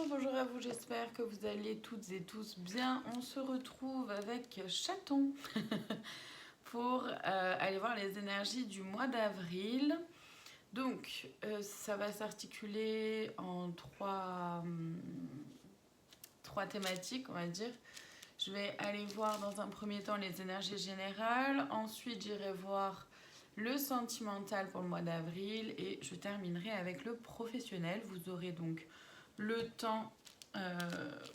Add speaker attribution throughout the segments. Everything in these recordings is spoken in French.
Speaker 1: bonjour à vous, j'espère que vous allez toutes et tous bien. On se retrouve avec Chaton pour aller voir les énergies du mois d'avril. Donc, ça va s'articuler en trois thématiques, on va dire. Je vais aller voir dans un premier temps les énergies générales. Ensuite, j'irai voir le sentimental pour le mois d'avril. Et je terminerai avec le professionnel. Vous aurez donc le temps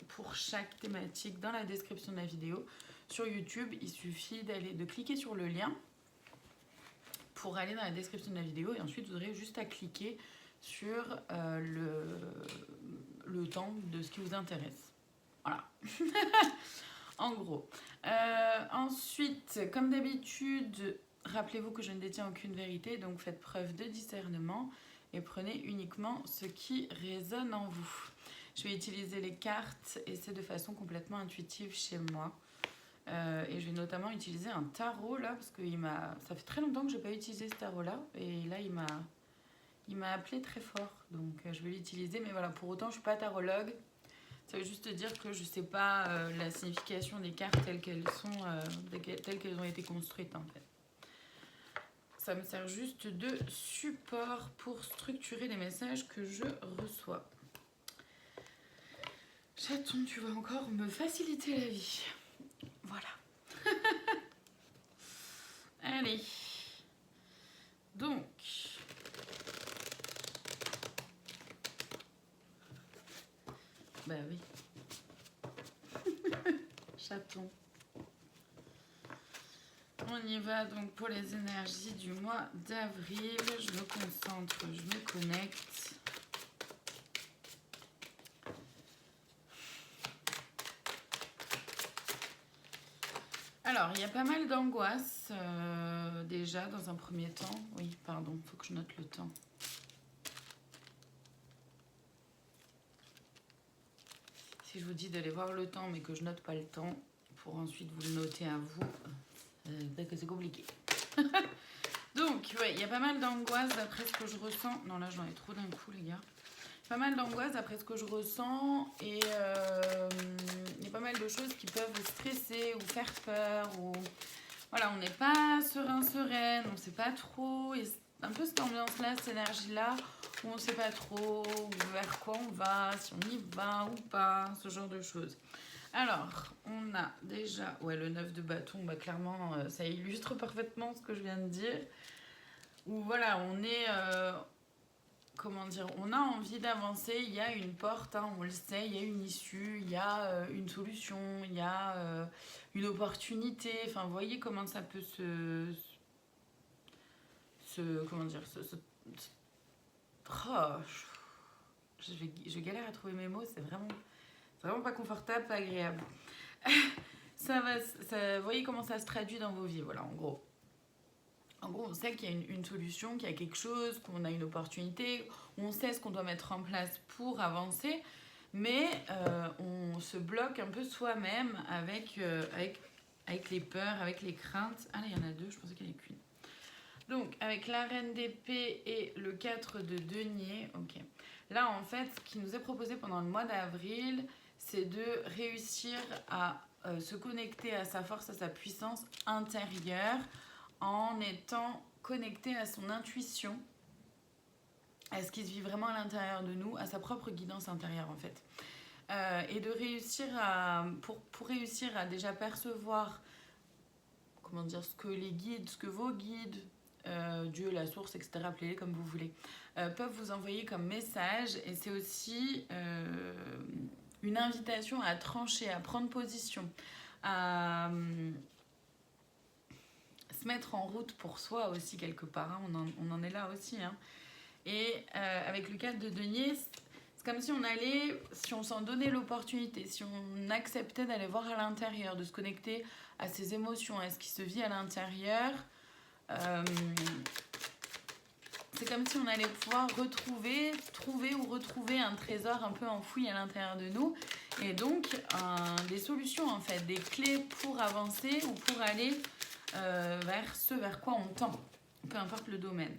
Speaker 1: pour chaque thématique dans la description de la vidéo. Sur YouTube, il suffit de cliquer sur le lien pour aller dans la description de la vidéo. Et ensuite, vous aurez juste à cliquer sur le temps de ce qui vous intéresse. Voilà. En gros. Ensuite, comme d'habitude, rappelez-vous que je ne détiens aucune vérité, donc faites preuve de discernement et prenez uniquement ce qui résonne en vous. Je vais utiliser les cartes et c'est de façon complètement intuitive chez moi. Et je vais notamment utiliser un tarot là, parce que ça fait très longtemps que je n'ai pas utilisé ce tarot là, et là il m'a appelé très fort, donc je vais l'utiliser, mais voilà, pour autant je ne suis pas tarologue. Ça veut juste dire que je ne sais pas la signification des cartes telles qu'elles ont été construites en fait. Ça me sert juste de support pour structurer les messages que je reçois. Chaton, tu vas encore me faciliter la vie. Voilà. Allez. Donc. Bah oui. Chaton. On y va donc pour les énergies du mois d'avril. Je me concentre, je me connecte. Alors, il y a pas mal d'angoisse déjà dans un premier temps. Oui, pardon, il faut que je note le temps. Si je vous dis d'aller voir le temps mais que je note pas le temps pour ensuite vous le noter à vous, que c'est compliqué. Donc, ouais, il y a pas mal d'angoisse d'après ce que je ressens. Non, là, j'en ai trop d'un coup, les gars. Pas mal d'angoisse d'après ce que je ressens et il y a pas mal de choses qui peuvent vous stresser ou faire peur. Ou... Voilà, on n'est pas sereine, on ne sait pas trop. Et un peu cette ambiance-là, cette énergie-là, où on ne sait pas trop vers quoi on va, si on y va ou pas, ce genre de choses. Alors, on a déjà le 9 de bâton, bah, clairement, ça illustre parfaitement ce que je viens de dire. Où voilà, on est... comment dire, on a envie d'avancer, il y a une porte, hein, on le sait, il y a une issue, il y a une solution, il y a une opportunité. Enfin, vous voyez comment ça peut comment dire, oh, je galère à trouver mes mots, c'est vraiment pas confortable, pas agréable. Vous voyez comment ça se traduit dans vos vies, voilà, en gros. En gros, on sait qu'il y a une solution, qu'il y a quelque chose, qu'on a une opportunité, on sait ce qu'on doit mettre en place pour avancer, mais on se bloque un peu soi-même avec les peurs, avec les craintes. Ah là, il y en a deux, je pensais qu'il y en avait qu'une. Donc, avec la reine d'épée et le 4 de denier, ok. Là, en fait, ce qui nous est proposé pendant le mois d'avril, c'est de réussir à se connecter à sa force, à sa puissance intérieure, en étant connecté à son intuition, à ce qui se vit vraiment à l'intérieur de nous, à sa propre guidance intérieure en fait. Et de réussir pour réussir à déjà percevoir, comment dire, ce que vos guides, Dieu, la source, etc., appelez-les comme vous voulez, peuvent vous envoyer comme message. Et c'est aussi une invitation à trancher, à prendre position, à se mettre en route pour soi aussi quelque part, hein. On en est là aussi, hein. Et avec le 4 de denier, c'est comme si on s'en donnait l'opportunité, si on acceptait d'aller voir à l'intérieur, de se connecter à ses émotions, à ce qui se vit à l'intérieur. C'est comme si on allait pouvoir trouver ou retrouver un trésor un peu enfoui à l'intérieur de nous, et donc des solutions en fait, des clés pour avancer ou pour aller vers ce vers quoi on tend, peu importe le domaine.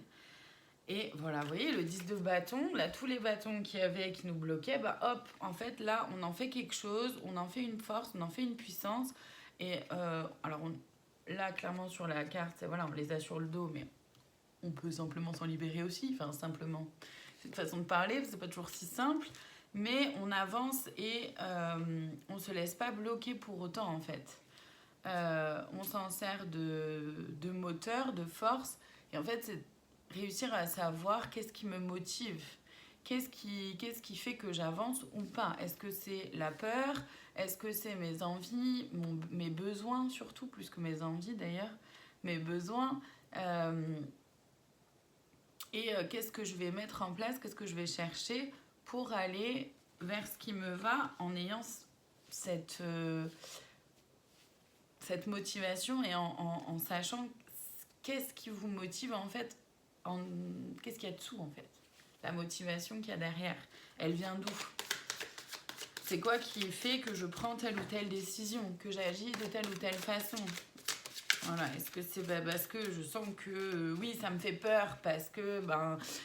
Speaker 1: Et voilà, vous voyez, le 10 de bâton, là, tous les bâtons qu'il y avait qui nous bloquaient, bah hop, en fait, là, on en fait quelque chose, on en fait une force, on en fait une puissance. Et alors, là, clairement, sur la carte, voilà, on les a sur le dos, mais on peut simplement s'en libérer aussi. Enfin, simplement, c'est une façon de parler, c'est pas toujours si simple. Mais on avance et on se laisse pas bloquer pour autant, en fait. On s'en sert de moteur, de force. Et en fait, c'est réussir à savoir qu'est-ce qui me motive. Qu'est-ce qui fait que j'avance ou pas? Est-ce que c'est la peur? Est-ce que c'est mes envies, mes besoins surtout, plus que mes envies d'ailleurs, mes besoins qu'est-ce que je vais mettre en place, qu'est-ce que je vais chercher pour aller vers ce qui me va en ayant cette motivation et en sachant qu'est-ce qui vous motive en fait, qu'est-ce qu'il y a dessous en fait. La motivation qu'il y a derrière, elle vient d'où? C'est quoi qui fait que je prends telle ou telle décision, que j'agis de telle ou telle façon? Voilà, est-ce que c'est parce que je sens que oui, ça me fait peur, parce que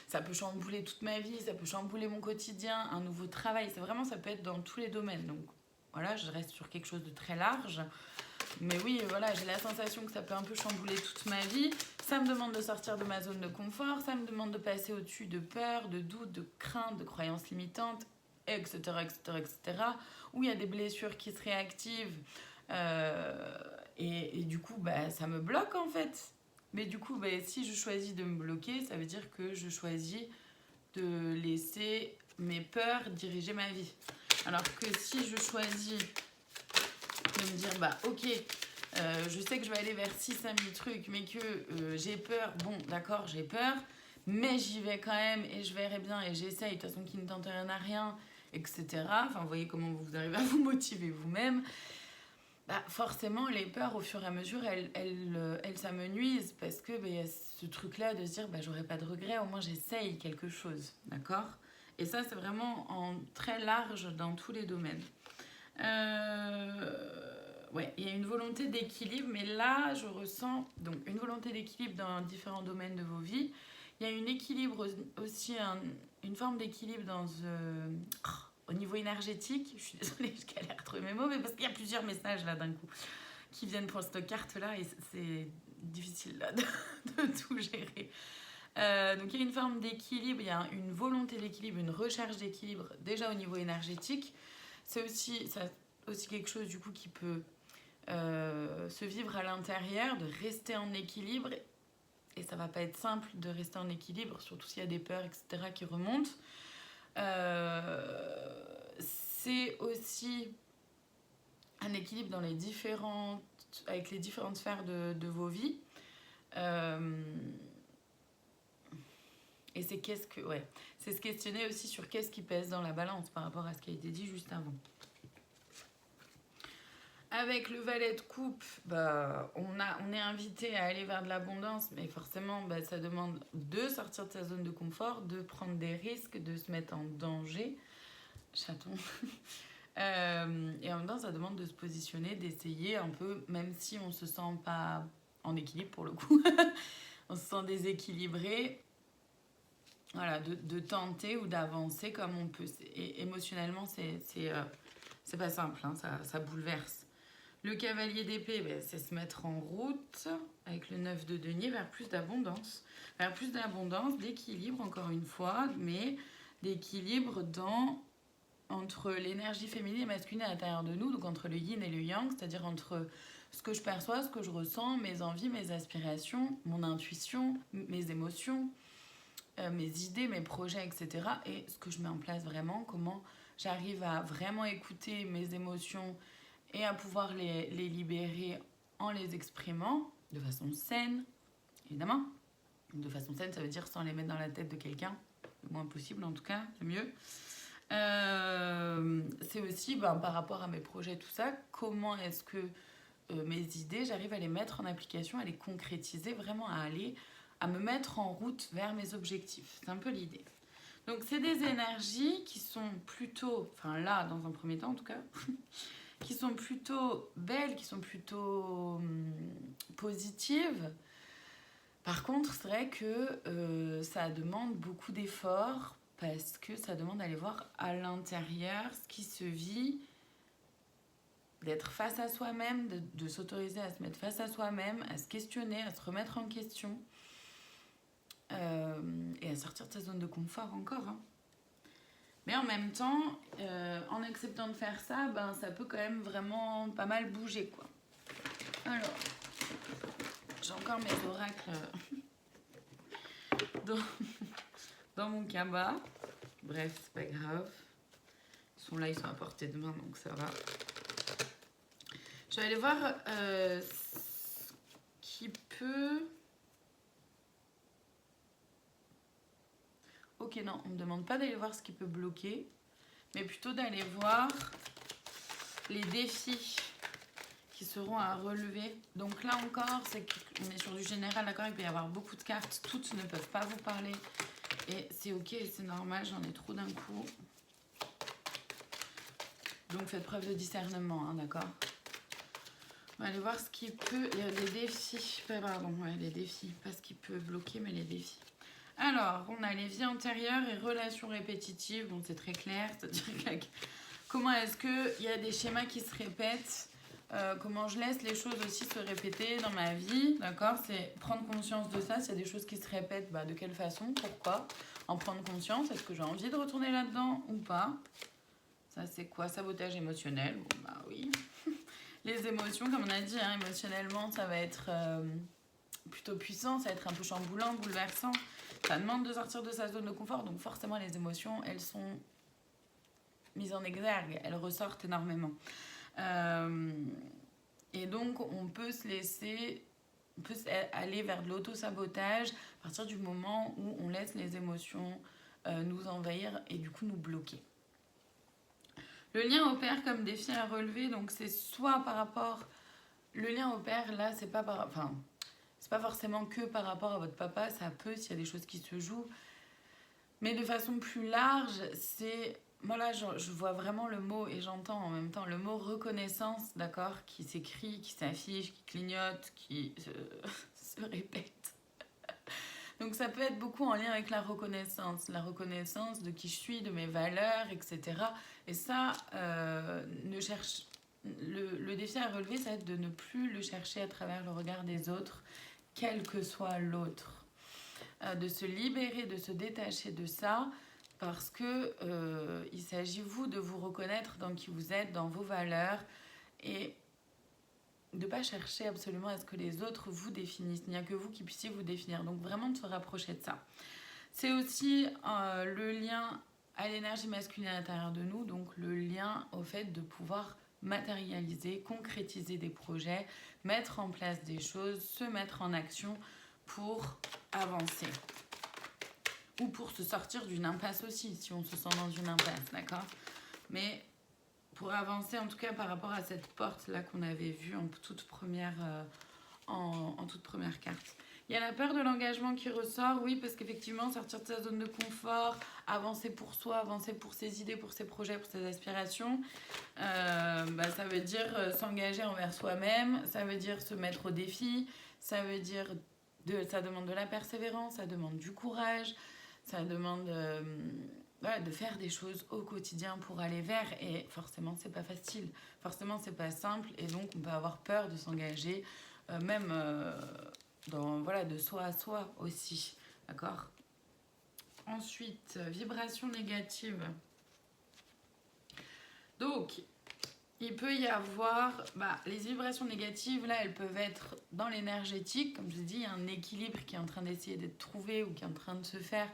Speaker 1: ça peut chambouler toute ma vie, ça peut chambouler mon quotidien, un nouveau travail, c'est vraiment, ça peut être dans tous les domaines. Donc voilà, je reste sur quelque chose de très large. Mais oui, voilà, j'ai la sensation que ça peut un peu chambouler toute ma vie. Ça me demande de sortir de ma zone de confort, ça me demande de passer au-dessus de peur, de doutes, de craintes, de croyances limitantes, etc., etc., etc. Où il y a des blessures qui se réactivent. Et du coup, ça me bloque en fait. Mais du coup, si je choisis de me bloquer, ça veut dire que je choisis de laisser mes peurs diriger ma vie. Alors que si je choisis de me dire, ok, je sais que je vais aller vers 6-5 000 trucs, mais que j'ai peur, bon, d'accord, j'ai peur, mais j'y vais quand même et je verrai bien et j'essaye, de toute façon, qui ne tente rien à rien, etc. Enfin, vous voyez comment vous arrivez à vous motiver vous-même. Forcément, les peurs, au fur et à mesure, elles s'amenuisent parce que y a ce truc-là de se dire, j'aurai pas de regret, au moins j'essaye quelque chose, d'accord? Et ça, c'est vraiment en très large dans tous les domaines. Ouais, il y a une volonté d'équilibre, mais là, je ressens donc une volonté d'équilibre dans différents domaines de vos vies. Il y a une équilibre aussi, une forme d'équilibre dans au niveau énergétique. Je suis désolée, je galère à trouver mes mots, mais parce qu'il y a plusieurs messages là d'un coup qui viennent pour cette carte-là et c'est difficile là, de tout gérer. Donc il y a une forme d'équilibre, il y a une volonté d'équilibre, une recherche d'équilibre déjà au niveau énergétique. C'est aussi quelque chose du coup qui peut se vivre à l'intérieur, de rester en équilibre. Et ça va pas être simple de rester en équilibre, surtout s'il y a des peurs, etc. qui remontent. C'est aussi un équilibre dans avec les différentes sphères de vos vies. Et c'est c'est se questionner aussi sur qu'est-ce qui pèse dans la balance par rapport à ce qui a été dit juste avant. Avec le valet de coupe, on est invité à aller vers de l'abondance, mais forcément, ça demande de sortir de sa zone de confort, de prendre des risques, de se mettre en danger. Chaton. Et en même temps, ça demande de se positionner, d'essayer un peu, même si on se sent pas en équilibre pour le coup. On se sent déséquilibré. Voilà, de tenter ou d'avancer comme on peut. Et émotionnellement, c'est pas simple, hein, ça bouleverse. Le cavalier d'épée, c'est se mettre en route avec le 9 de denier vers plus d'abondance. Vers plus d'abondance, d'équilibre encore une fois, mais d'équilibre entre l'énergie féminine et masculine à l'intérieur de nous, donc entre le yin et le yang, c'est-à-dire entre ce que je perçois, ce que je ressens, mes envies, mes aspirations, mon intuition, mes émotions, mes idées, mes projets, etc. Et ce que je mets en place vraiment, comment j'arrive à vraiment écouter mes émotions et à pouvoir les libérer en les exprimant de façon saine, évidemment. De façon saine, ça veut dire sans les mettre dans la tête de quelqu'un, le moins possible en tout cas, c'est mieux. C'est aussi par rapport à mes projets, tout ça, comment est-ce que mes idées, j'arrive à les mettre en application, à les concrétiser, vraiment à me mettre en route vers mes objectifs. C'est un peu l'idée. Donc c'est des énergies qui sont plutôt, enfin là dans un premier temps en tout cas, qui sont plutôt belles, qui sont plutôt positives, Par contre, c'est vrai que ça demande beaucoup d'efforts parce que ça demande d'aller voir à l'intérieur ce qui se vit, d'être face à soi-même, de s'autoriser à se mettre face à soi-même, à se questionner, à se remettre en question et à sortir de sa zone de confort encore. Hein. Mais en même temps, en acceptant de faire ça, ben, ça peut quand même vraiment pas mal bouger, quoi. Alors, j'ai encore mes oracles dans mon cabas. Bref, c'est pas grave. Ils sont là, ils sont à portée de main, donc ça va. Je vais aller voir ce qui peut... Ok, non, on ne me demande pas d'aller voir ce qui peut bloquer, mais plutôt d'aller voir les défis qui seront à relever. Donc là encore, on est sur du général, d'accord, il peut y avoir beaucoup de cartes, toutes ne peuvent pas vous parler. Et c'est ok, c'est normal, j'en ai trop d'un coup. Donc faites preuve de discernement, hein, d'accord. On va aller voir ce qui peut... Il y a les défis, pardon, ouais, les défis. Pas ce qui peut bloquer, mais les défis. Alors, on a les vies antérieures et relations répétitives. Bon, c'est très clair. C'est-à-dire comment est-ce qu'il y a des schémas qui se répètent, comment je laisse les choses aussi se répéter dans ma vie, d'accord. C'est prendre conscience de ça. S'il y a des choses qui se répètent, bah, de quelle façon, pourquoi. En prendre conscience. Est-ce que j'ai envie de retourner là-dedans ou pas? Ça, c'est quoi? Sabotage émotionnel. Bon, bah oui. Les émotions, comme on a dit, hein, émotionnellement, ça va être plutôt puissant, ça va être un peu chamboulant, bouleversant. Ça demande de sortir de sa zone de confort, donc forcément les émotions, elles sont mises en exergue, elles ressortent énormément. Et donc on peut se laisser, on peut aller vers de l'auto-sabotage à partir du moment où on laisse les émotions nous envahir et du coup nous bloquer. Le lien au père comme défi à relever, donc c'est soit par rapport... Le lien au père, là, c'est pas par... Enfin, c'est pas forcément que par rapport à votre papa, ça peut s'il y a des choses qui se jouent. Mais de façon plus large, c'est... Moi là, je vois vraiment le mot, et j'entends en même temps le mot reconnaissance, d'accord, qui s'écrit, qui s'affiche, qui clignote, qui se répète. Donc ça peut être beaucoup en lien avec la reconnaissance de qui je suis, de mes valeurs, etc. Et ça, le défi à relever, ça va être de ne plus le chercher à travers le regard des autres, quel que soit l'autre. De se libérer, de se détacher de ça, parce que il s'agit, vous, de vous reconnaître dans qui vous êtes, dans vos valeurs, et de ne pas chercher absolument à ce que les autres vous définissent. Il n'y a que vous qui puissiez vous définir. Donc vraiment de se rapprocher de ça. C'est aussi le lien à l'énergie masculine à l'intérieur de nous, donc le lien au fait de pouvoir matérialiser, concrétiser des projets, mettre en place des choses, se mettre en action pour avancer. Ou pour se sortir d'une impasse aussi, si on se sent dans une impasse, d'accord? Mais pour avancer, en tout cas par rapport à cette porte-là qu'on avait vue en toute première carte. Il y a la peur de l'engagement qui ressort, oui, parce qu'effectivement, sortir de sa zone de confort, avancer pour soi, avancer pour ses idées, pour ses projets, pour ses aspirations, ça veut dire s'engager envers soi-même, ça veut dire se mettre au défi, ça veut dire ça demande de la persévérance, ça demande du courage, ça demande de faire des choses au quotidien pour aller vers, et forcément c'est pas facile, forcément c'est pas simple, et donc on peut avoir peur de s'engager, même de soi à soi aussi, d'accord. Ensuite, vibration négative. Donc il peut y avoir les vibrations négatives, là elles peuvent être dans l'énergétique, comme je dis, il y a un équilibre qui est en train d'essayer d'être trouvé ou qui est en train de se faire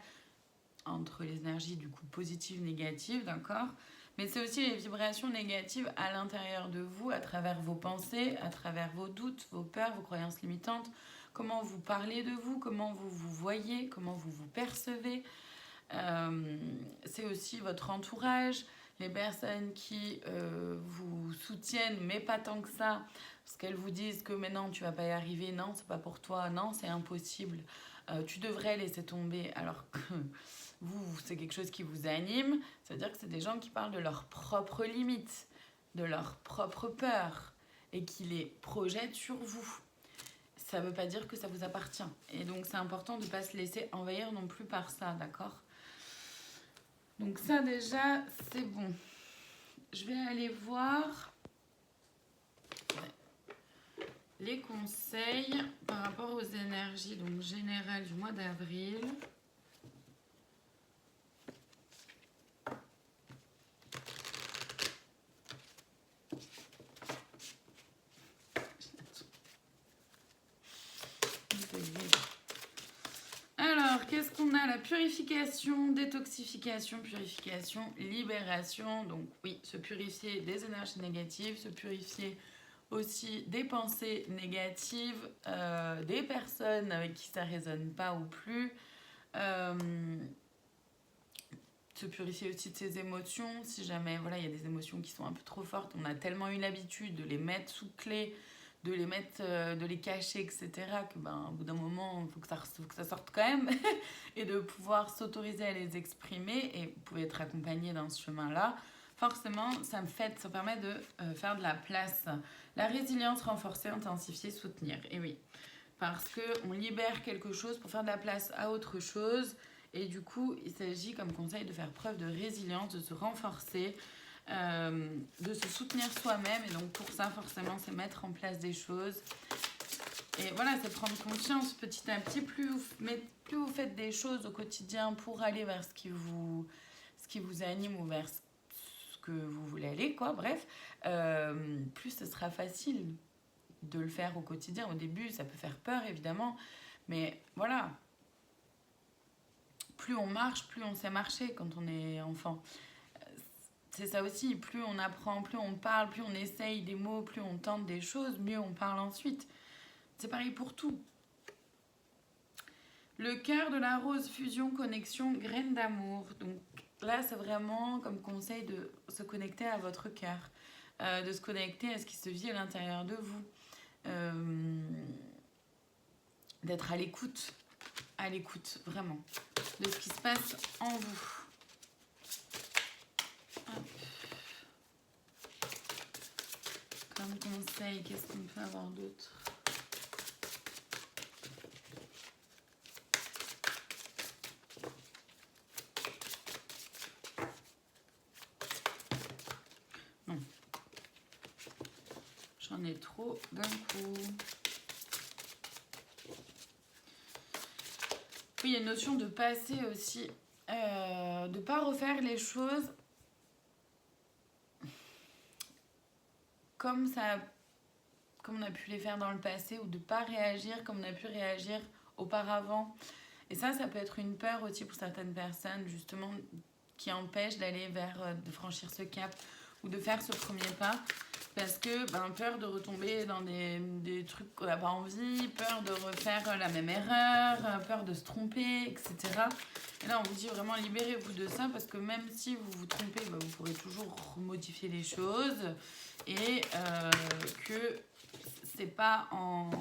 Speaker 1: entre les énergies du coup positives, négatives, d'accord. Mais c'est aussi les vibrations négatives à l'intérieur de vous, à travers vos pensées, à travers vos doutes, vos peurs, vos croyances limitantes, comment vous parlez de vous, comment vous vous voyez, comment vous vous percevez. C'est aussi votre entourage, les personnes qui vous soutiennent, mais pas tant que ça, parce qu'elles vous disent que mais non, tu vas pas y arriver, non, c'est pas pour toi, non, c'est impossible, tu devrais laisser tomber, alors que vous, c'est quelque chose qui vous anime. C'est-à-dire que c'est des gens qui parlent de leurs propres limites, de leurs propres peurs, et qui les projettent sur vous. ça veut pas dire que ça vous appartient. Et donc c'est important de ne pas se laisser envahir non plus par ça, d'accord? Donc ça déjà, c'est bon. Je vais aller voir les conseils par rapport aux énergies donc générales du mois d'avril. Alors, qu'est-ce qu'on a? La purification, détoxification, purification, libération. Donc oui, se purifier des énergies négatives, se purifier aussi des pensées négatives, des personnes avec qui ça ne résonne pas ou plus. Se purifier aussi de ses émotions. Si jamais voilà, il y a des émotions qui sont un peu trop fortes, on a tellement eu l'habitude de les mettre sous clé, de les mettre, de les cacher, etc. que au bout d'un moment, il faut que ça sorte quand même. Et de pouvoir s'autoriser à les exprimer. Et vous pouvez être accompagné dans ce chemin-là. Forcément, ça permet de faire de la place. La résilience, renforcer, intensifier, soutenir. Et oui, parce qu'on libère quelque chose pour faire de la place à autre chose. Et du coup, il s'agit comme conseil de faire preuve de résilience, de se renforcer, de se soutenir soi-même. Et donc pour ça, forcément, c'est mettre en place des choses. Et voilà, c'est prendre conscience petit à petit. Plus vous faites des choses au quotidien pour aller vers ce qui vous anime ou vers ce que vous voulez aller, quoi, bref, plus ce sera facile de le faire au quotidien. Au début, ça peut faire peur, évidemment. Mais voilà, plus on marche, plus on sait marcher quand on est enfant. C'est ça aussi, plus on apprend, plus on parle, plus on essaye des mots, plus on tente des choses, mieux on parle ensuite. C'est pareil pour tout. Le cœur de la rose, fusion, connexion, graine d'amour. Donc là, c'est vraiment comme conseil de se connecter à votre cœur, de se connecter à ce qui se vit à l'intérieur de vous, d'être à l'écoute vraiment, de ce qui se passe en vous. Hop. Comme conseil, qu'est-ce qu'on peut avoir d'autre? Non. J'en ai trop d'un coup. Oui, il y a une notion de passer aussi, de ne pas refaire les choses comme on a pu les faire dans le passé, ou de ne pas réagir comme on a pu réagir auparavant. Et ça peut être une peur aussi pour certaines personnes, justement, qui empêche de franchir ce cap ou de faire ce premier pas. Parce que, peur de retomber dans des trucs qu'on n'a pas envie, peur de refaire la même erreur, peur de se tromper, etc. Et là, on vous dit vraiment libérez-vous de ça, parce que même si vous vous trompez, vous pourrez toujours modifier les choses, et que c'est pas en...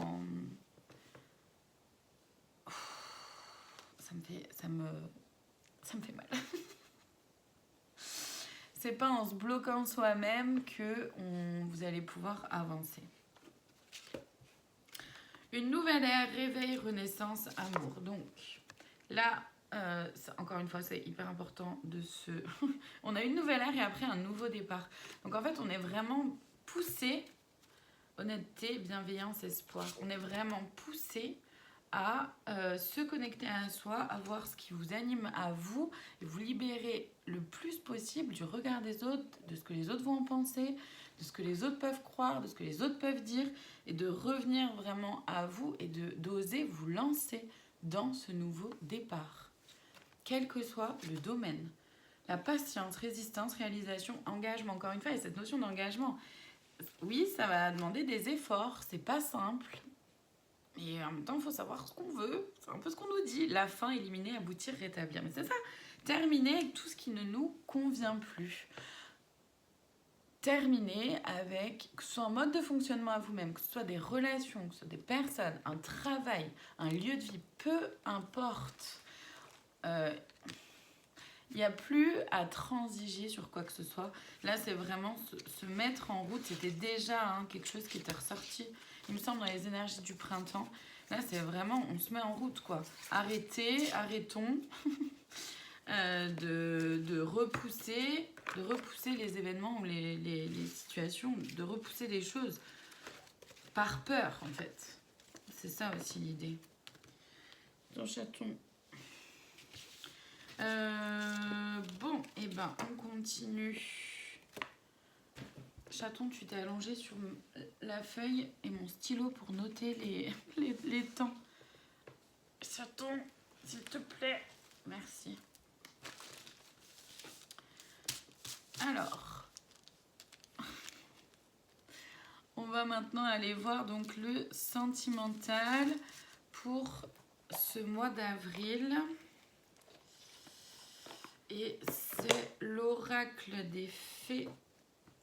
Speaker 1: Ça me fait mal. C'est pas en se bloquant soi-même que vous allez pouvoir avancer. Une nouvelle ère, réveil, renaissance, amour. Donc là, encore une fois, c'est hyper important de se... On a une nouvelle ère et après un nouveau départ. Donc en fait, on est vraiment poussé, honnêteté, bienveillance, espoir. On est vraiment poussé à se connecter à soi, à voir ce qui vous anime à vous, et vous libérer le plus possible du regard des autres, de ce que les autres vont en penser, de ce que les autres peuvent croire, de ce que les autres peuvent dire, et de revenir vraiment à vous et d'oser vous lancer dans ce nouveau départ, quel que soit le domaine. La patience, résistance, réalisation, engagement, encore une fois, et cette notion d'engagement, oui, ça va demander des efforts, c'est pas simple. Et en même temps, il faut savoir ce qu'on veut. C'est un peu ce qu'on nous dit. La fin, éliminer, aboutir, rétablir. Mais c'est ça. Terminer avec tout ce qui ne nous convient plus. Terminer avec, que ce soit un mode de fonctionnement à vous-même, que ce soit des relations, que ce soit des personnes, un travail, un lieu de vie, peu importe. Il n'y a plus à transiger sur quoi que ce soit. Là, c'est vraiment se mettre en route. C'était déjà quelque chose qui était ressorti, il me semble, dans les énergies du printemps. Là, c'est vraiment, on se met en route, quoi. Arrêtons de repousser les événements ou les situations, de repousser les choses par peur, en fait. C'est ça aussi l'idée. Ton chaton. Bon, et ben on continue. Chaton, tu t'es allongé sur la feuille et mon stylo pour noter les temps. Chaton, s'il te plaît. Merci. Alors, on va maintenant aller voir donc le sentimental pour ce mois d'avril. Et c'est l'oracle des fées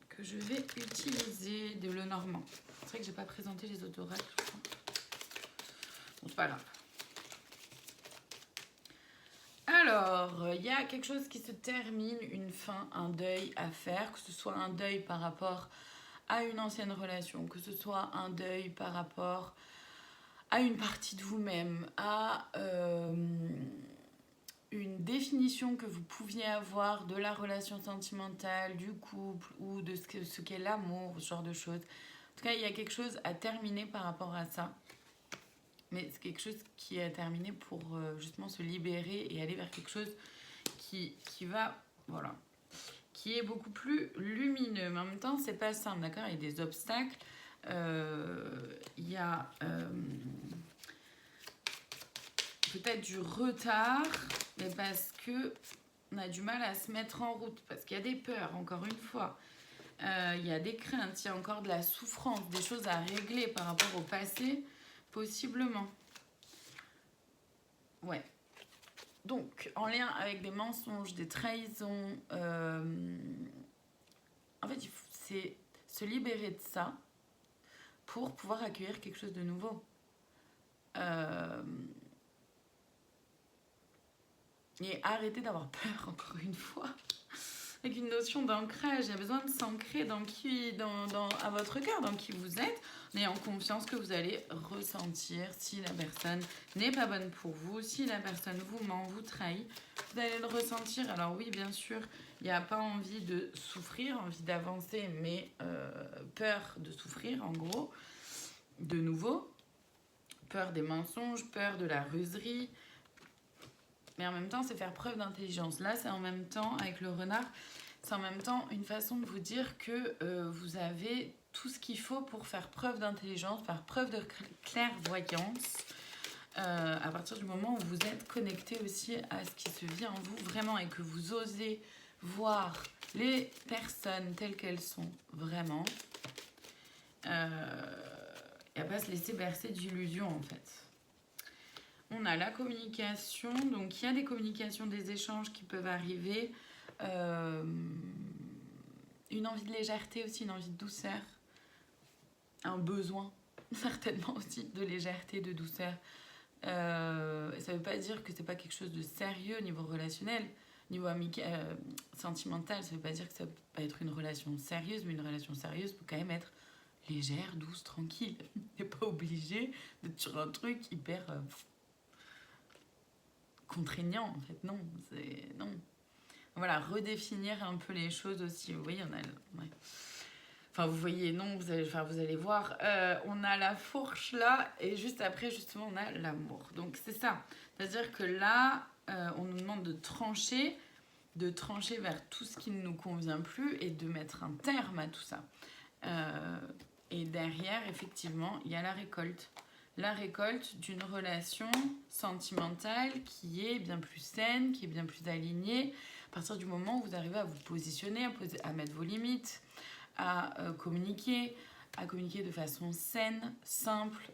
Speaker 1: que je vais utiliser de Lenormand. C'est vrai que j'ai pas présenté les autres oracles. Bon, c'est pas grave. Alors, il y a quelque chose qui se termine, une fin, un deuil à faire, que ce soit un deuil par rapport à une ancienne relation, que ce soit un deuil par rapport à une partie de vous-même, à une définition que vous pouviez avoir de la relation sentimentale, du couple ou de ce qu'est l'amour, ce genre de choses. En tout cas, il y a quelque chose à terminer par rapport à ça. Mais c'est quelque chose qui est à terminer pour justement se libérer et aller vers quelque chose qui va, voilà, qui est beaucoup plus lumineux. Mais en même temps, c'est pas simple, d'accord? Il y a des obstacles. Il y a peut-être du retard, mais parce que on a du mal à se mettre en route, parce qu'il y a des peurs, encore une fois. Il y a des craintes, il y a encore de la souffrance, des choses à régler par rapport au passé, possiblement. Ouais. Donc, en lien avec des mensonges, des trahisons, en fait, c'est se libérer de ça pour pouvoir accueillir quelque chose de nouveau. Et arrêter d'avoir peur, encore une fois, avec une notion d'ancrage. Il y a besoin de s'ancrer à votre cœur, dans qui vous êtes, en ayant confiance que vous allez ressentir si la personne n'est pas bonne pour vous, si la personne vous ment, vous trahit. Vous allez le ressentir. Alors oui, bien sûr, il n'y a pas envie de souffrir, envie d'avancer, mais peur de souffrir, en gros, de nouveau. Peur des mensonges, peur de la ruserie. Mais en même temps, c'est faire preuve d'intelligence. Là, c'est en même temps, avec le renard, c'est en même temps une façon de vous dire que vous avez tout ce qu'il faut pour faire preuve d'intelligence, faire preuve de clairvoyance, à partir du moment où vous êtes connecté aussi à ce qui se vit en vous vraiment et que vous osez voir les personnes telles qu'elles sont vraiment et à pas se laisser bercer d'illusions en fait. On a la communication, donc il y a des communications, des échanges qui peuvent arriver. Une envie de légèreté aussi, une envie de douceur. Un besoin, certainement aussi, de légèreté, de douceur. Ça ne veut pas dire que c'est pas quelque chose de sérieux au niveau relationnel, niveau amical, sentimental. Ça ne veut pas dire que ça peut pas être une relation sérieuse, mais une relation sérieuse peut quand même être légère, douce, tranquille. On n'est pas obligé d'être sur un truc hyper... contraignant en fait, non, voilà, redéfinir un peu les choses aussi. Vous voyez, on a ouais. Enfin vous voyez, non, vous allez voir, on a la fourche là et juste après justement on a l'amour, donc c'est ça, c'est à dire que là on nous demande de trancher vers tout ce qui ne nous convient plus et de mettre un terme à tout ça, et derrière effectivement il y a la récolte d'une relation sentimentale qui est bien plus saine, qui est bien plus alignée, à partir du moment où vous arrivez à vous positionner, à mettre vos limites, à communiquer de façon saine, simple.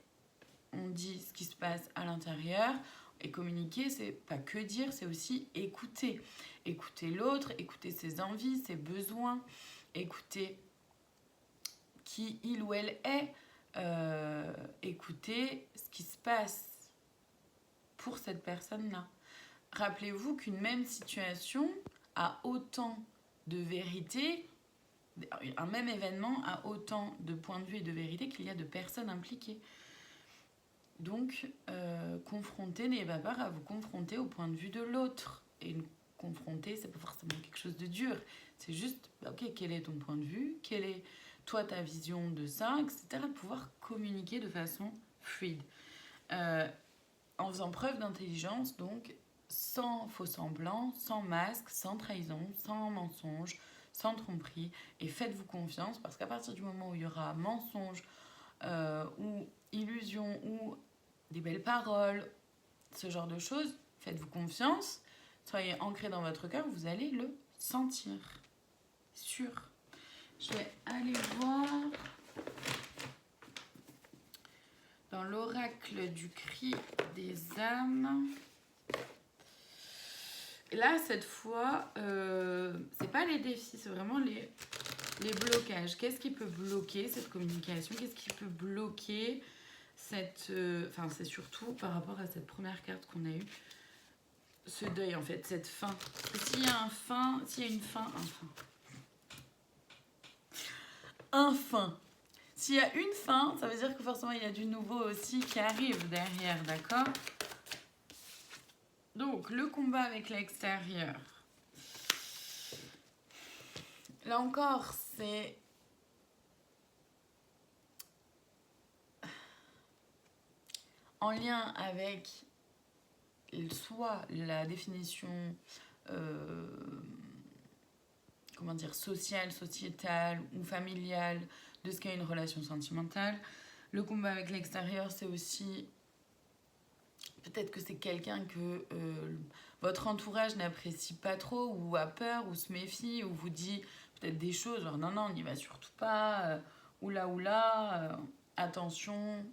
Speaker 1: On dit ce qui se passe à l'intérieur. Et communiquer, c'est pas que dire, c'est aussi écouter. Écouter l'autre, écouter ses envies, ses besoins, écouter qui il ou elle est. Écouter ce qui se passe pour cette personne-là. rappelez-vous qu'une même situation a autant de vérité, un même événement a autant de points de vue et de vérité qu'il y a de personnes impliquées. Donc, confronter, n'ayez pas peur à vous confronter au point de vue de l'autre. Et confronter, c'est pas forcément quelque chose de dur. C'est juste, ok, quel est ton point de vue, quelle est toi ta vision de ça, etc. De pouvoir communiquer de façon fluide. En faisant preuve d'intelligence, donc, sans faux semblant, sans masque, sans trahison, sans mensonge, sans tromperie. Et faites-vous confiance, parce qu'à partir du moment où il y aura mensonge, ou illusion, ou des belles paroles, ce genre de choses, faites-vous confiance, soyez ancrés dans votre cœur, vous allez le sentir. Sûr. Je vais aller voir dans l'oracle du cri des âmes. Là, cette fois, c'est pas les défis, c'est vraiment les blocages. Qu'est-ce qui peut bloquer cette communication? Qu'est-ce qui peut bloquer cette... Enfin, c'est surtout par rapport à cette première carte qu'on a eue. Ce deuil, en fait, cette fin. S'il y a une fin... S'il y a une fin, ça veut dire que forcément, il y a du nouveau aussi qui arrive derrière, d'accord? Donc, le combat avec l'extérieur. Là encore, c'est... en lien avec soit la définition comment dire, sociale, sociétale ou familiale de ce qu'est une relation sentimentale. Le combat avec l'extérieur, c'est aussi peut-être que c'est quelqu'un que votre entourage n'apprécie pas trop ou a peur ou se méfie ou vous dit peut-être des choses genre non, on n'y va surtout pas, oula, attention.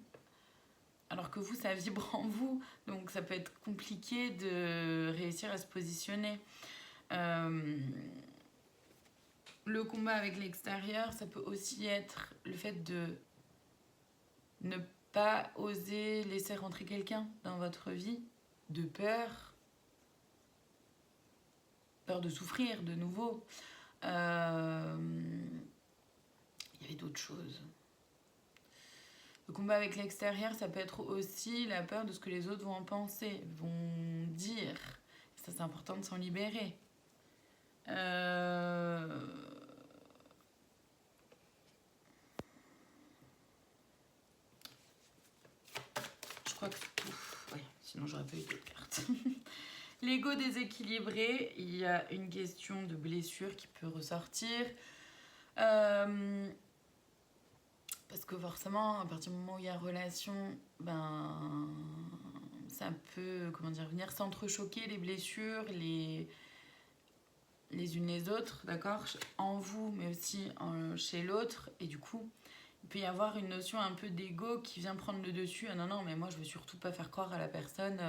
Speaker 1: Alors que vous, ça vibre en vous, donc ça peut être compliqué de réussir à se positionner. Le combat avec l'extérieur, ça peut aussi être le fait de ne pas oser laisser rentrer quelqu'un dans votre vie, de peur de souffrir de nouveau. Il y avait d'autres choses. Le combat avec l'extérieur, ça peut être aussi la peur de ce que les autres vont en penser, vont dire. Ça, c'est important de s'en libérer. Je crois que c'est tout. Ouais, sinon, j'aurais pas eu d'autres cartes. L'ego déséquilibré, il y a une question de blessure qui peut ressortir. Parce que forcément, à partir du moment où il y a relation, ça peut, venir s'entrechoquer les blessures, les unes les autres, d'accord, en vous, mais aussi chez l'autre. Et du coup, il peut y avoir une notion un peu d'ego qui vient prendre le dessus. Ah non, mais moi, je veux surtout pas faire croire à la personne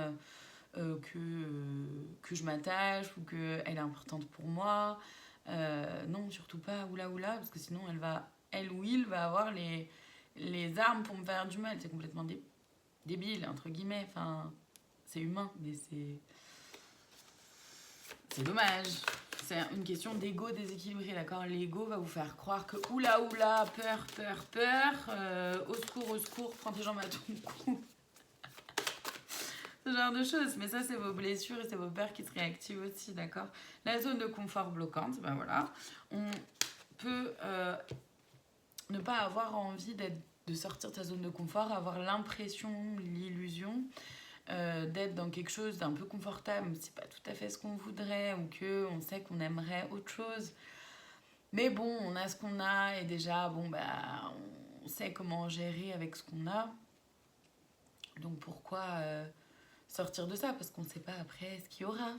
Speaker 1: que je m'attache ou qu'elle est importante pour moi. Non, surtout pas, oula, parce que sinon, elle ou il va avoir les armes pour me faire du mal. C'est complètement débile, entre guillemets. Enfin, c'est humain, mais c'est dommage. C'est une question d'ego déséquilibré, d'accord? L'ego va vous faire croire que oula, peur, au secours, prends tes jambes à ton cou. Ce genre de choses. Mais ça, c'est vos blessures et c'est vos peurs qui se réactivent aussi, d'accord? La zone de confort bloquante, voilà. On peut ne pas avoir envie de sortir de sa zone de confort, avoir l'impression, l'illusion d'être dans quelque chose d'un peu confortable, c'est pas tout à fait ce qu'on voudrait ou qu'on sait qu'on aimerait autre chose. Mais bon, on a ce qu'on a et déjà, on sait comment gérer avec ce qu'on a. Donc pourquoi sortir de ça? Parce qu'on sait pas après ce qu'il y aura.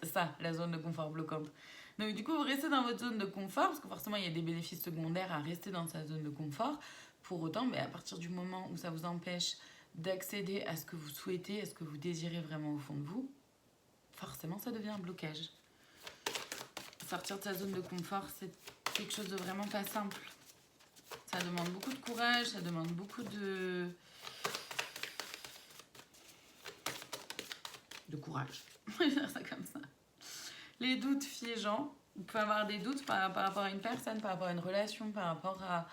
Speaker 1: C'est ça, la zone de confort bloquante. Donc du coup, vous restez dans votre zone de confort, parce que forcément, il y a des bénéfices secondaires à rester dans sa zone de confort. Pour autant, à partir du moment où ça vous empêche d'accéder à ce que vous souhaitez, à ce que vous désirez vraiment au fond de vous, forcément, ça devient un blocage. Sortir de sa zone de confort, c'est quelque chose de vraiment pas simple. Ça demande beaucoup de courage, ça demande beaucoup de courage. On va dire ça comme ça. Les doutes figeants. Vous pouvez avoir des doutes par rapport à une personne, par rapport à une relation, par rapport à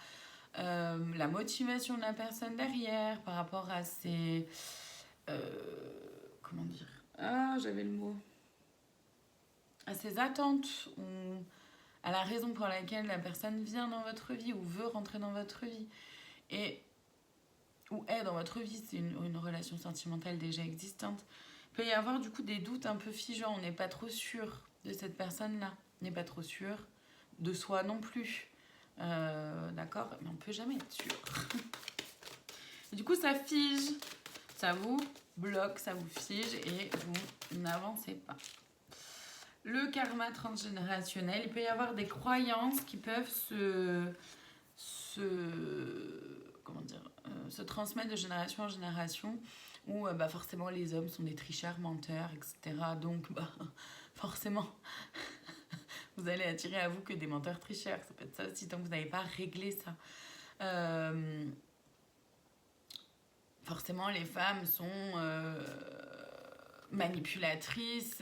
Speaker 1: la motivation de la personne derrière, par rapport à ses... comment dire? Ah, j'avais le mot. À ses attentes, ou à la raison pour laquelle la personne vient dans votre vie ou veut rentrer dans votre vie. Et ou est dans votre vie, c'est une relation sentimentale déjà existante. Il peut y avoir du coup des doutes un peu figeants, on n'est pas trop sûr de cette personne-là, on n'est pas trop sûr de soi non plus. D'accord? Mais on peut jamais être sûr. Et du coup, ça fige, ça vous bloque, ça vous fige et vous n'avancez pas. Le karma transgénérationnel, il peut y avoir des croyances qui peuvent se transmettre de génération en génération où forcément les hommes sont des tricheurs, menteurs, etc. Donc forcément vous allez attirer à vous que des menteurs tricheurs. Ça peut être ça aussi tant que vous n'avez pas réglé ça. Forcément les femmes sont manipulatrices.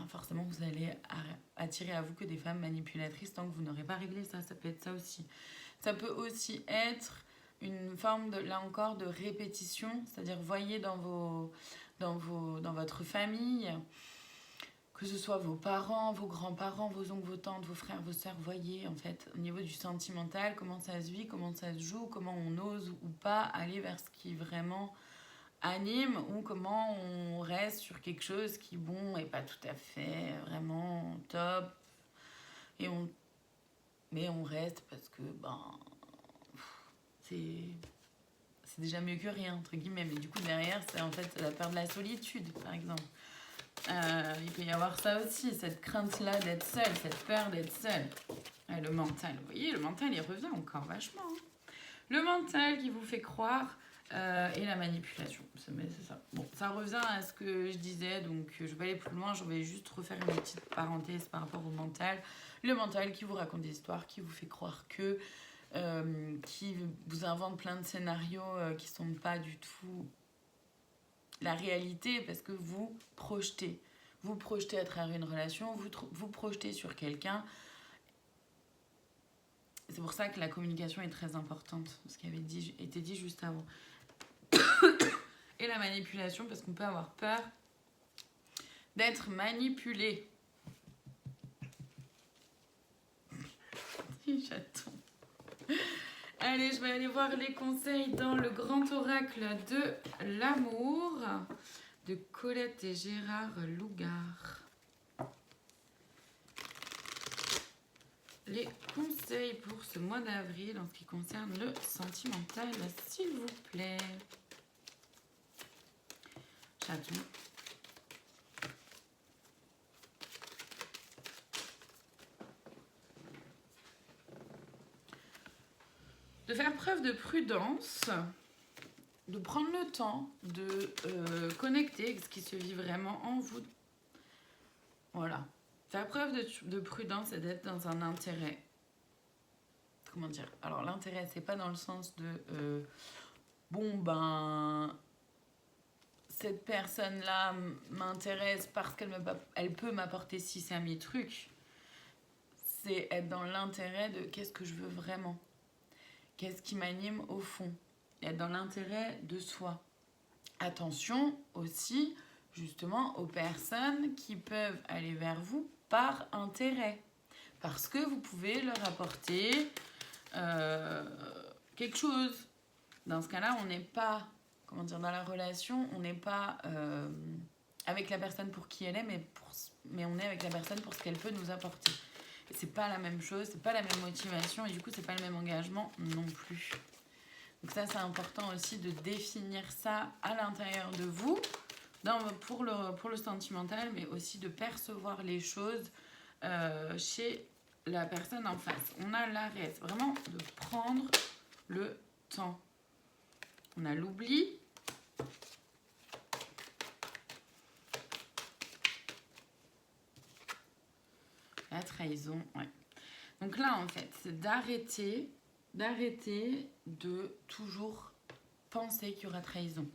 Speaker 1: Forcément vous allez attirer à vous que des femmes manipulatrices tant que vous n'aurez pas réglé ça. Ça peut être ça aussi. Ça peut aussi être une forme là encore de répétition, c'est-à-dire voyez dans votre famille, que ce soit vos parents, vos grands-parents, vos oncles, vos tantes, vos frères, vos sœurs, voyez en fait au niveau du sentimental comment ça se vit, comment ça se joue, comment on ose ou pas aller vers ce qui vraiment anime ou comment on reste sur quelque chose qui est pas tout à fait vraiment top mais on reste parce que c'est déjà mieux que rien entre guillemets, mais du coup derrière c'est en fait la peur de la solitude par exemple. Il peut y avoir ça aussi, cette crainte là d'être seule, cette peur d'être seule. Le mental, vous voyez, le mental il revient encore vachement, hein. Le mental qui vous fait croire et la manipulation, c'est ça. Bon, ça revient à ce que je disais, donc je vais aller plus loin, je vais juste refaire une petite parenthèse par rapport au mental. Le mental qui vous raconte des histoires, qui vous fait croire que, qui vous invente plein de scénarios qui sont pas du tout la réalité, parce que vous projetez à travers une relation, vous projetez sur quelqu'un. C'est pour ça que la communication est très importante, ce qui avait été dit juste avant. Et la manipulation, parce qu'on peut avoir peur d'être manipulé. Chaton. Allez, je vais aller voir les conseils dans le grand oracle de l'amour de Colette et Gérard Lougard. Les conseils pour ce mois d'avril en ce qui concerne le sentimental, s'il vous plaît. Chaton. De faire preuve de prudence, de prendre le temps de connecter avec ce qui se vit vraiment en vous. Voilà. Faire preuve de prudence et d'être dans un intérêt. Comment dire? Alors l'intérêt, c'est pas dans le sens de cette personne-là m'intéresse parce qu'elle peut m'apporter ci, ça, mes trucs. C'est être dans l'intérêt de qu'est-ce que je veux vraiment. Qu'est-ce qui m'anime au fond? Être dans l'intérêt de soi. Attention aussi, justement, aux personnes qui peuvent aller vers vous par intérêt. Parce que vous pouvez leur apporter quelque chose. Dans ce cas-là, on n'est pas, dans la relation, on n'est pas avec la personne pour qui elle est, mais on est avec la personne pour ce qu'elle peut nous apporter. C'est pas la même chose, c'est pas la même motivation et du coup c'est pas le même engagement non plus. Donc ça c'est important aussi de définir ça à l'intérieur de vous pour le sentimental, mais aussi de percevoir les choses chez la personne en face. On a l'arrêt, c'est vraiment de prendre le temps. On a l'oubli. La trahison, ouais. Donc là, en fait, c'est d'arrêter de toujours penser qu'il y aura trahison.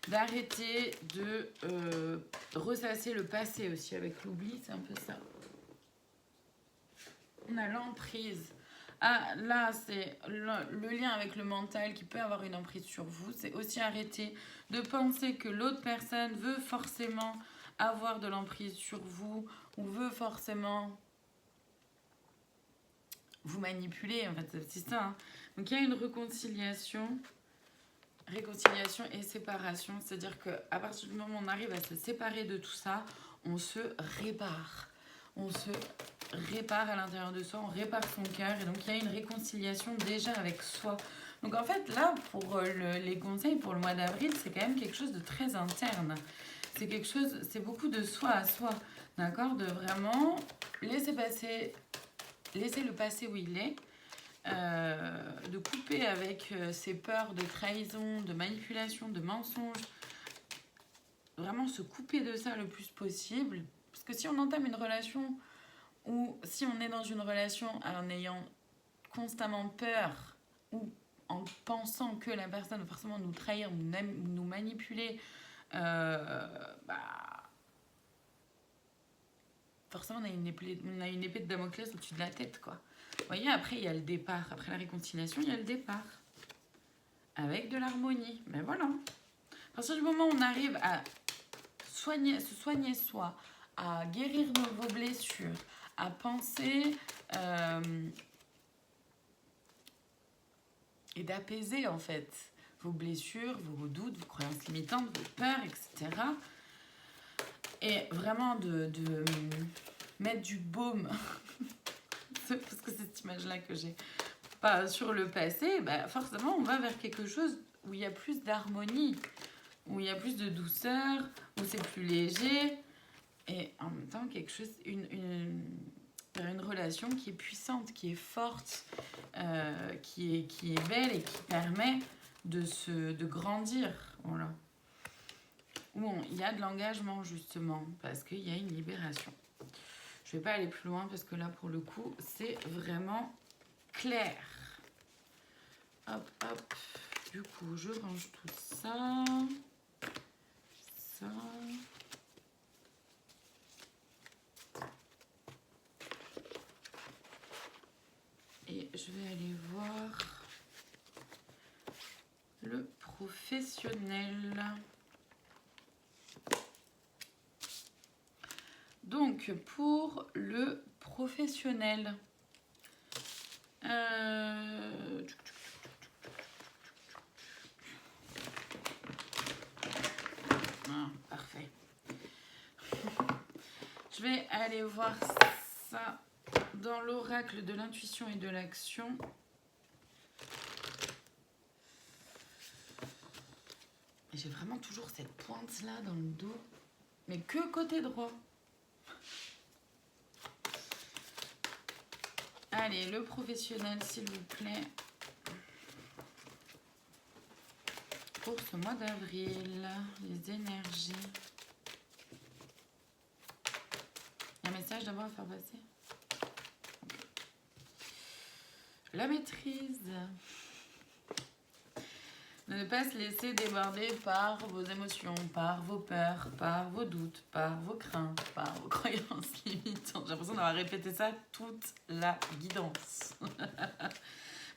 Speaker 1: d'arrêter de ressasser le passé aussi avec l'oubli, c'est un peu ça. On a l'emprise. Ah, là, c'est le lien avec le mental qui peut avoir une emprise sur vous. C'est aussi arrêter de penser que l'autre personne veut forcément avoir de l'emprise sur vous ou veut forcément vous manipuler. En fait, c'est ça. Hein. Donc, il y a une réconciliation et séparation. C'est-à-dire qu'à partir du moment où on arrive à se séparer de tout ça, on se répare. On se répare à l'intérieur de soi, on répare son cœur. Et donc, il y a une réconciliation déjà avec soi. Donc, en fait, là, pour les conseils pour le mois d'avril, c'est quand même quelque chose de très interne. C'est quelque chose, c'est beaucoup de soi à soi. D'accord? De vraiment laisser le passé où il est. De couper avec ses peurs de trahison, de manipulation, de mensonge. Vraiment se couper de ça le plus possible. Parce que si on entame une relation ou si on est dans une relation en ayant constamment peur ou en pensant que la personne va forcément nous trahir ou nous manipuler, forcément on a une épée de Damoclès au-dessus de la tête, quoi. Vous voyez, après il y a le départ, après la réconciliation, il y a le départ. Avec de l'harmonie. Mais voilà. À partir du moment où on arrive à se soigner soi, à guérir vos blessures, à penser et d'apaiser en fait vos blessures, vos doutes, vos croyances limitantes, vos peurs, etc. Et vraiment de mettre du baume, parce que c'est cette image-là que j'ai, pas sur le passé, forcément on va vers quelque chose où il y a plus d'harmonie, où il y a plus de douceur, où c'est plus léger, et en même temps quelque chose, une relation qui est puissante, qui est forte, qui est belle et qui permet de grandir, voilà. Où il y a de l'engagement justement, parce qu'il y a une libération. Je vais pas aller plus loin parce que là pour le coup c'est vraiment clair. Hop, hop. Du coup, je range tout ça. Ça. Et je vais aller voir le professionnel. Donc, pour le professionnel, parfait. Je vais aller voir ça dans l'oracle de l'intuition et de l'action. J'ai vraiment toujours cette pointe-là dans le dos, mais que côté droit. Allez, le professionnel, s'il vous plaît. Pour ce mois d'avril, les énergies. Il y a un message d'abord à faire passer. La maîtrise. Ne pas se laisser déborder par vos émotions, par vos peurs, par vos doutes, par vos craintes, par vos croyances limitantes. J'ai l'impression d'avoir répété ça toute la guidance.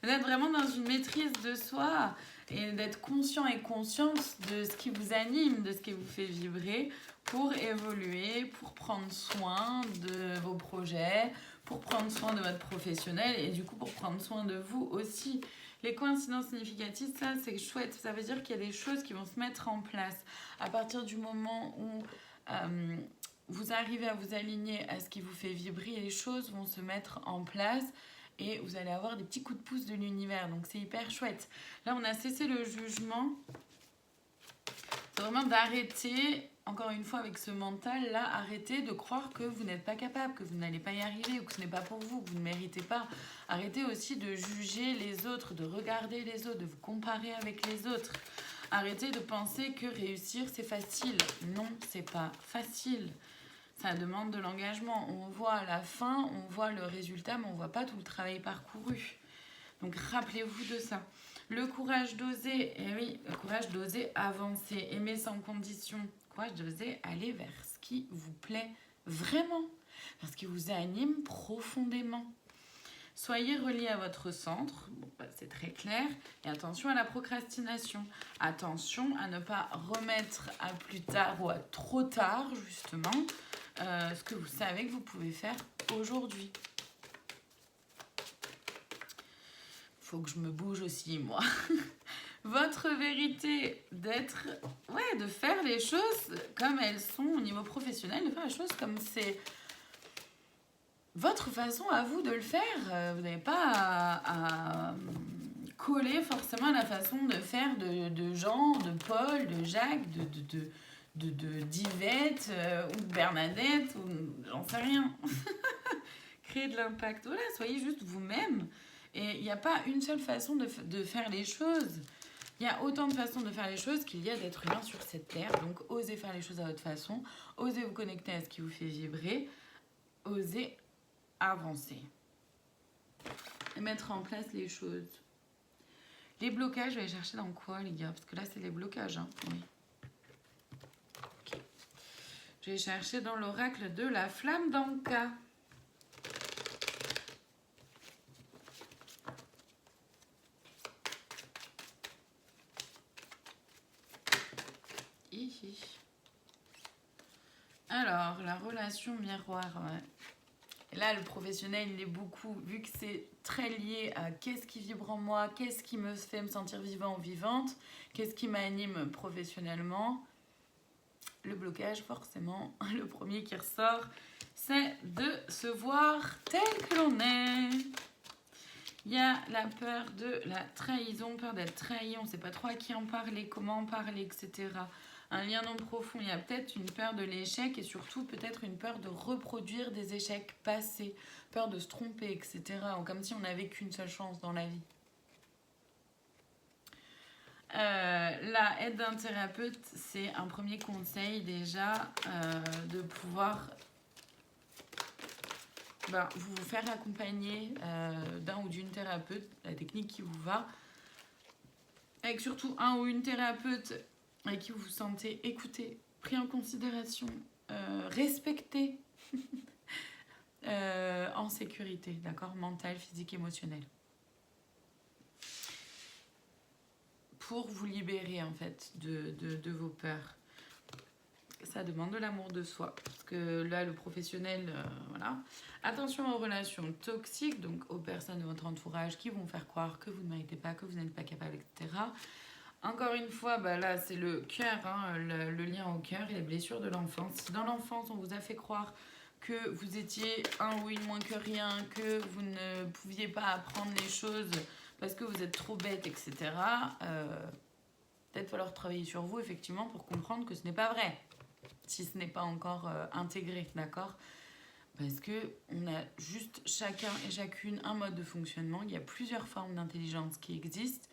Speaker 1: D'être vraiment dans une maîtrise de soi et d'être conscient et consciente de ce qui vous anime, de ce qui vous fait vibrer pour évoluer, pour prendre soin de vos projets, pour prendre soin de votre professionnel et du coup pour prendre soin de vous aussi. Les coïncidences significatives, ça c'est chouette. Ça veut dire qu'il y a des choses qui vont se mettre en place. À partir du moment où vous arrivez à vous aligner à ce qui vous fait vibrer, les choses vont se mettre en place et vous allez avoir des petits coups de pouce de l'univers. Donc c'est hyper chouette. Là, on a cessé le jugement. C'est vraiment d'arrêter, encore une fois avec ce mental-là, arrêtez de croire que vous n'êtes pas capable, que vous n'allez pas y arriver ou que ce n'est pas pour vous, que vous ne méritez pas. Arrêtez aussi de juger les autres, de regarder les autres, de vous comparer avec les autres. Arrêtez de penser que réussir, c'est facile. Non, c'est pas facile. Ça demande de l'engagement. On voit la fin, on voit le résultat, mais on voit pas tout le travail parcouru. Donc rappelez-vous de ça. Le courage d'oser, eh oui, le courage d'oser avancer, aimer sans condition. Le courage d'oser aller vers ce qui vous plaît vraiment, vers ce qui vous anime profondément. Soyez relié à votre centre, bon, bah, c'est très clair, et attention à la procrastination. Attention à ne pas remettre à plus tard ou à trop tard, justement, ce que vous savez que vous pouvez faire aujourd'hui. Faut que je me bouge aussi, moi. Votre vérité d'être, ouais, de faire les choses comme elles sont au niveau professionnel, de faire les choses comme c'est votre façon à vous de le faire. Vous n'avez pas à coller forcément à la façon de faire de Jean, de Paul, de Jacques, d'Yvette ou de Bernadette, ou j'en sais rien. Créer de l'impact. Voilà, soyez juste vous-même. Et il n'y a pas une seule façon de faire les choses. Il y a autant de façons de faire les choses qu'il y a d'êtres humains sur cette terre. Donc, osez faire les choses à votre façon. Osez vous connecter à ce qui vous fait vibrer. Osez avancer. Et mettre en place les choses. Les blocages, je vais les chercher dans quoi, les gars? Parce que là, c'est les blocages. Hein. Oui. Okay. Je vais chercher dans l'oracle de la flamme d'Anka. Alors, la relation miroir, ouais. Et là, le professionnel, il est beaucoup, vu que c'est très lié à qu'est-ce qui vibre en moi, qu'est-ce qui me fait me sentir vivant ou vivante, qu'est-ce qui m'anime professionnellement. Le blocage, forcément, le premier qui ressort, c'est de se voir tel que l'on est. Il y a la peur de la trahison, peur d'être trahi, on ne sait pas trop à qui en parler, comment en parler, etc. Un lien non profond, il y a peut-être une peur de l'échec et surtout peut-être une peur de reproduire des échecs passés, peur de se tromper, etc. Ou comme si on n'avait qu'une seule chance dans la vie. La aide d'un thérapeute, c'est un premier conseil déjà de pouvoir vous faire accompagner d'un ou d'une thérapeute, la technique qui vous va, avec surtout un ou une thérapeute avec qui vous vous sentez écouté, pris en considération, respecté, en sécurité, d'accord, mental, physique, émotionnel. Pour vous libérer en fait de vos peurs. Ça demande de l'amour de soi, parce que là le professionnel, voilà. Attention aux relations toxiques, donc aux personnes de votre entourage qui vont faire croire que vous ne méritez pas, que vous n'êtes pas capable, etc. Encore une fois, là c'est le cœur, hein, le lien au cœur et les blessures de l'enfance. Si dans l'enfance on vous a fait croire que vous étiez un ou une moins que rien, que vous ne pouviez pas apprendre les choses parce que vous êtes trop bête, etc. Peut-être falloir travailler sur vous effectivement pour comprendre que ce n'est pas vrai. Si ce n'est pas encore intégré, d'accord? Parce que on a juste chacun et chacune un mode de fonctionnement. Il y a plusieurs formes d'intelligence qui existent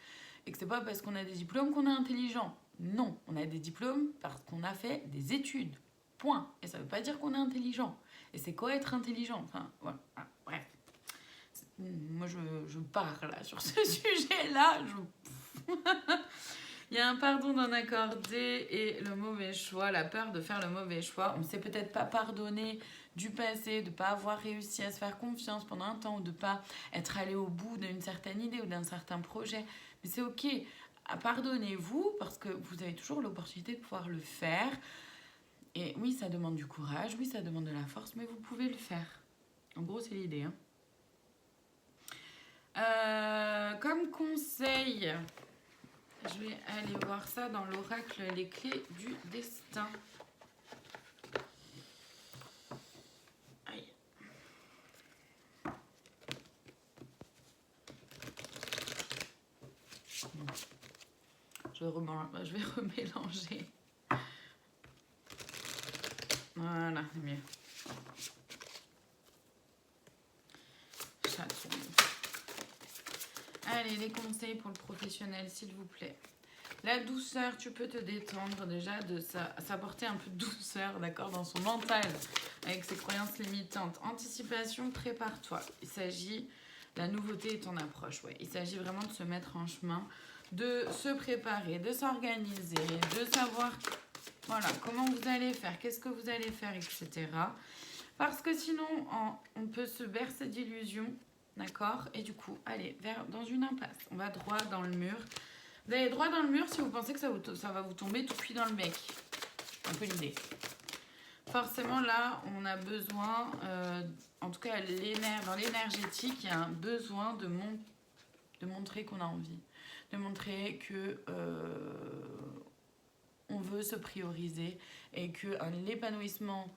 Speaker 1: et que c'est pas parce qu'on a des diplômes qu'on est intelligent. Non, on a des diplômes parce qu'on a fait des études. Point. Et ça veut pas dire qu'on est intelligent. Et c'est quoi être intelligent? Enfin, voilà. Ah, bref. Moi, je pars là sur ce sujet-là. Il y a un pardon d'en accorder et le mauvais choix, la peur de faire le mauvais choix. On ne sait peut-être pas pardonner du passé, de ne pas avoir réussi à se faire confiance pendant un temps ou de ne pas être allé au bout d'une certaine idée ou d'un certain projet. Mais c'est ok, pardonnez-vous parce que vous avez toujours l'opportunité de pouvoir le faire. Et oui, ça demande du courage, oui, ça demande de la force, mais vous pouvez le faire. En gros, c'est l'idée. Hein. Comme conseil... Je vais aller voir ça dans l'oracle Les Clés du Destin. Aïe. Je vais remélanger. Voilà, c'est mieux. Chaton. Allez, les conseils pour le professionnel, s'il vous plaît. La douceur, tu peux te détendre déjà, de s'apporter un peu de douceur, d'accord, dans son mental, avec ses croyances limitantes. Anticipation, prépare-toi. Il s'agit La nouveauté est en approche, ouais. Il s'agit vraiment de se mettre en chemin, de se préparer, de s'organiser, de savoir voilà, comment vous allez faire, qu'est-ce que vous allez faire, etc. Parce que sinon, on peut se bercer d'illusions, d'accord? Et du coup, allez, dans une impasse. On va droit dans le mur. Vous allez droit dans le mur si vous pensez que ça va vous tomber tout cuit dans le bec. Un peu l'idée. Forcément, là, on a besoin, en tout cas, dans l'énergétique, il y a un besoin de montrer qu'on a envie. De montrer que on veut se prioriser et que l'épanouissement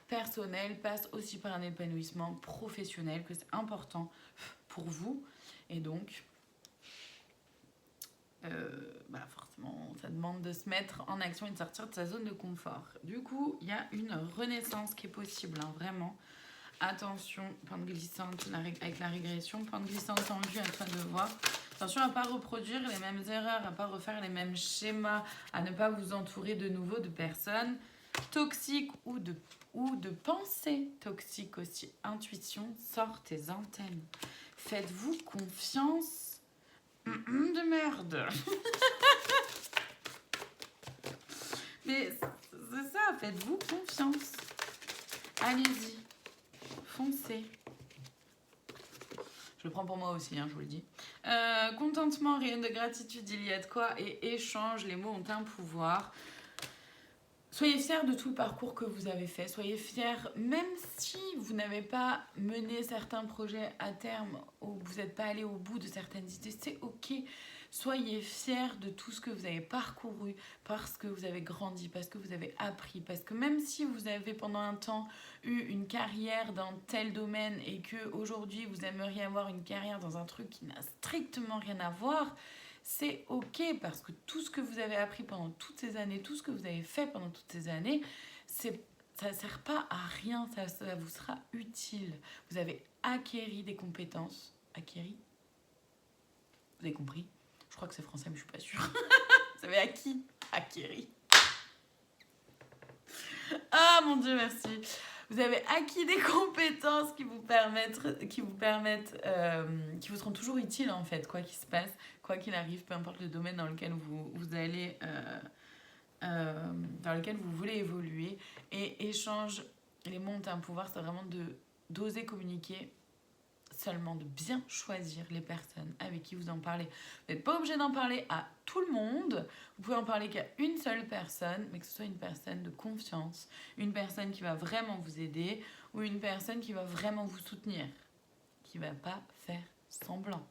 Speaker 1: personnel passe aussi par un épanouissement professionnel, que c'est important pour vous. Et donc, forcément, ça demande de se mettre en action et de sortir de sa zone de confort. Du coup, il y a une renaissance qui est possible, hein, vraiment. Attention, pente glissante avec la régression, pente glissante en vue, à toi de voir. Attention à ne pas reproduire les mêmes erreurs, à ne pas refaire les mêmes schémas, à ne pas vous entourer de nouveau de personnes toxiques ou de pensées toxiques aussi. Intuition, sort tes antennes. Faites-vous confiance de merde. Mais c'est ça, faites-vous confiance. Allez-y, foncez. Je le prends pour moi aussi, hein, je vous le dis. Contentement, rien de gratitude, il y a de quoi. Et échange, les mots ont un pouvoir. Soyez fiers de tout le parcours que vous avez fait. Soyez fiers, même si vous n'avez pas mené certains projets à terme ou vous n'êtes pas allé au bout de certaines idées, c'est ok. Soyez fiers de tout ce que vous avez parcouru parce que vous avez grandi, parce que vous avez appris, parce que même si vous avez pendant un temps eu une carrière dans tel domaine et qu'aujourd'hui vous aimeriez avoir une carrière dans un truc qui n'a strictement rien à voir, c'est ok parce que tout ce que vous avez appris pendant toutes ces années, tout ce que vous avez fait pendant toutes ces années, ça ne sert pas à rien, ça vous sera utile. Vous avez acquéri des compétences. Acquéri? Vous avez compris? Je crois que c'est français, mais je suis pas sûre. Vous avez acquis? Acquéri. Ah mon Dieu, merci. Vous avez acquis des compétences qui vous seront toujours utiles en fait, quoi qu'il se passe, quoi qu'il arrive, peu importe le domaine dans lequel vous allez, dans lequel vous voulez évoluer. Et échange, les mots ont un pouvoir, c'est vraiment d'oser communiquer, seulement de bien choisir les personnes avec qui vous en parlez. Vous n'êtes pas obligé d'en parler à tout le monde. Vous pouvez en parler qu'à une seule personne, mais que ce soit une personne de confiance, une personne qui va vraiment vous aider ou une personne qui va vraiment vous soutenir, qui ne va pas faire semblant.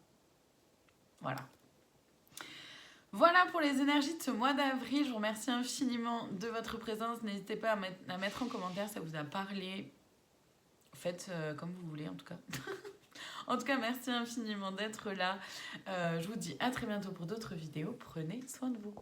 Speaker 1: Voilà. Voilà pour les énergies de ce mois d'avril. Je vous remercie infiniment de votre présence. N'hésitez pas à mettre en commentaire si ça vous a parlé. Faites comme vous voulez en tout cas. En tout cas, merci infiniment d'être là. Je vous dis à très bientôt pour d'autres vidéos. Prenez soin de vous.